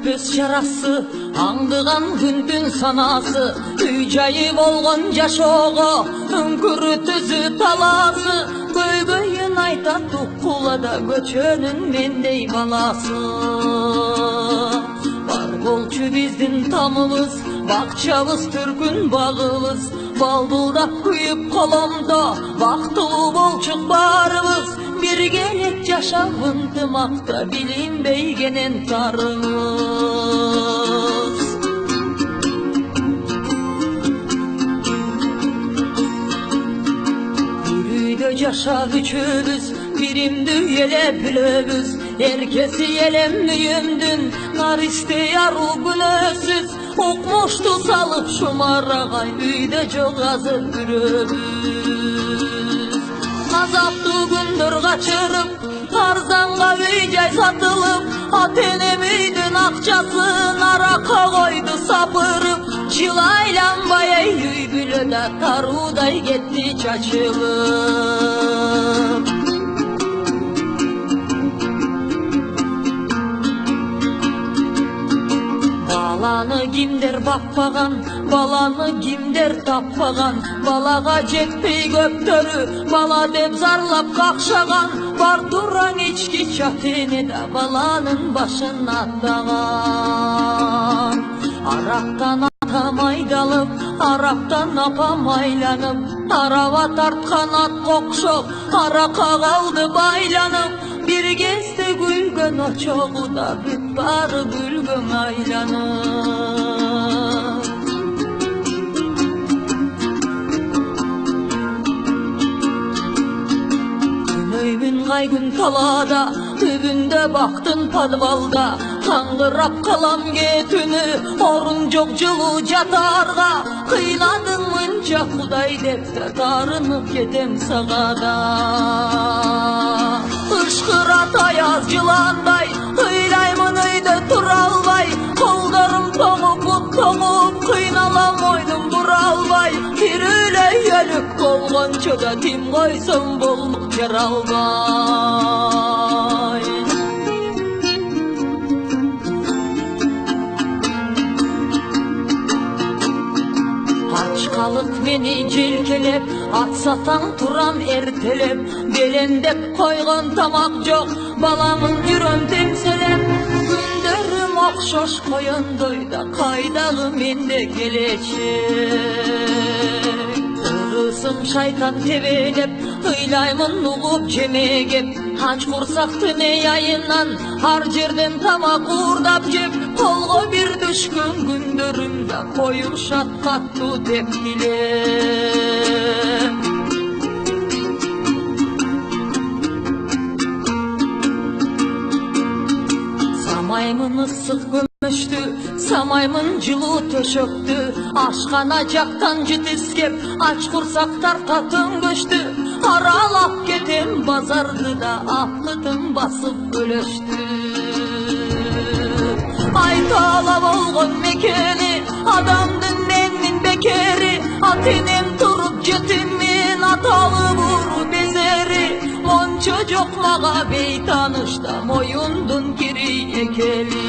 өтпес жарасы, аңдыған күндүн санасы, үй жайы болгон жашоого үңкүрү түзү таласы, көйгөйүн айтат уккулада көчөнүн мендей баласы. Бар болчу биздин тамыбыз, бакчабыз түркүн багыбыз, балбылдап күйүп коломдо, бактылуу болчук баарыбыз, биргелек жашап ынтымакта билинбейгенен тарыбыз. Бир үйдө жашап үчөөбүз, биримди эле билебиз, эркеси элем үйүмдүн наристе аруу күнөөсүз, укмушту салып шумарагай үйдө жок азыр бирөөбүз. Азаптуу күндөр качырып, арзанга үй жай сатылып, ата-энем үйдүн акчасын аракка койду сапырып, жыл айланбай үй бүлөдө таруудай кетти чачылып. Баланы кимдер бакпаган, баланы кимдер таппаган, балага жетпей көптөрү, бала деп зарлап какшаган, бар тураң ички чатене да баланын башын аттаган. Арактан ата майдалып, арактан апа майланып, араба тарткан атка окшоп, аракка калды байланып, бир кезде күлгөн очогуда бүт бары күлгөн айланып. Күнөймүн кай күн талаада, түбүндө бактын подвалда, каңгырап калам кетүнү, орун жок жылуу жатаарга, кыйнадың мынча Кудай деп да тарынып кетем сага да. Ышкырат аяз жыландай, ыйлаймын үйдө тура албай, колдорум тоңуп бут тоңуп, кыйналам мойнум бура албай, тирүүлөй өлүп болгончо да тим койсом болмок жара албай. Ачкалык мени желкелеп, ат сатаң турам эртелеп, белемдеп койгон тамак жок, баламын жүрөм темселеп, күндөрүм окшош коёндой да кайдагы менде келечек. Ырысым шайтан тебелеп, ыйлаймын угуп жемегеп, ач курсактын айынан ар жерден тамак уурдап жеп, колго бир түшкөн күндөрүмдө коюм шаткаттуу деп билем. Самаймын ысык көмөштү, самаймын жылуу төшөктү, ашкана жактан жытискеп, ач курсактар татөңгөштү, аралап кетем базарды да акытым басып өлөштү. Айтала болгон мекени, адамдын менмин бекери, ата-энем туруп жетиммин, аталы буру безери, мончо жок мага бейтанышта моюндун кири экели.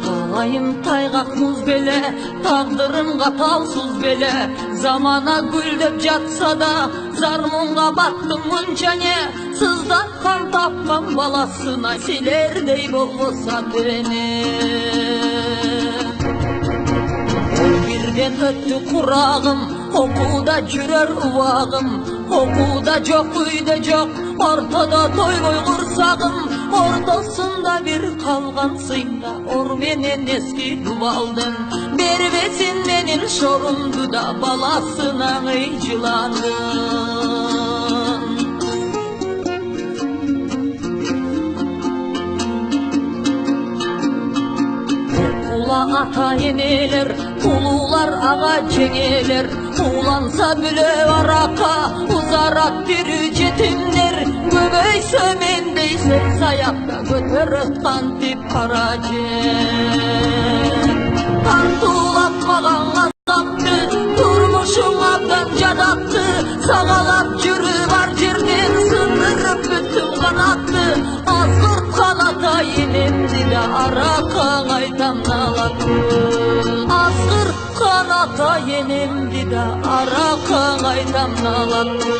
Талайым тайгак муз беле, тагдырым каталсыз беле, замана гүлдөп жатса да, зар-мунга баттым мынча не, сыздаткан тапкан баласына силердей болбосо тене. Бирден өттү курагым, окууда жүрөр убагым, окууда жок үйдө жок, ортодо тойбой курсагым, ортосунда бир калган сыймда ор менен эски дубалдын, бербесин менин шорумду да баласына ый жыландын. Ата-энелер, улуулар ага жеңелер, уланса бүлө аракка, узарат тирүү жетимдер, көбөйсө мендей саякта көтөрөт кантип кара жер. Тартуулап калган азапты, турмушуң абдан жада Sağalap жүрі бар жерден сындырып бүттім қанатты Азғырт қаната енемді де арақаң айтам налатты Азғырт қаната енемді де арақаң айтам налатты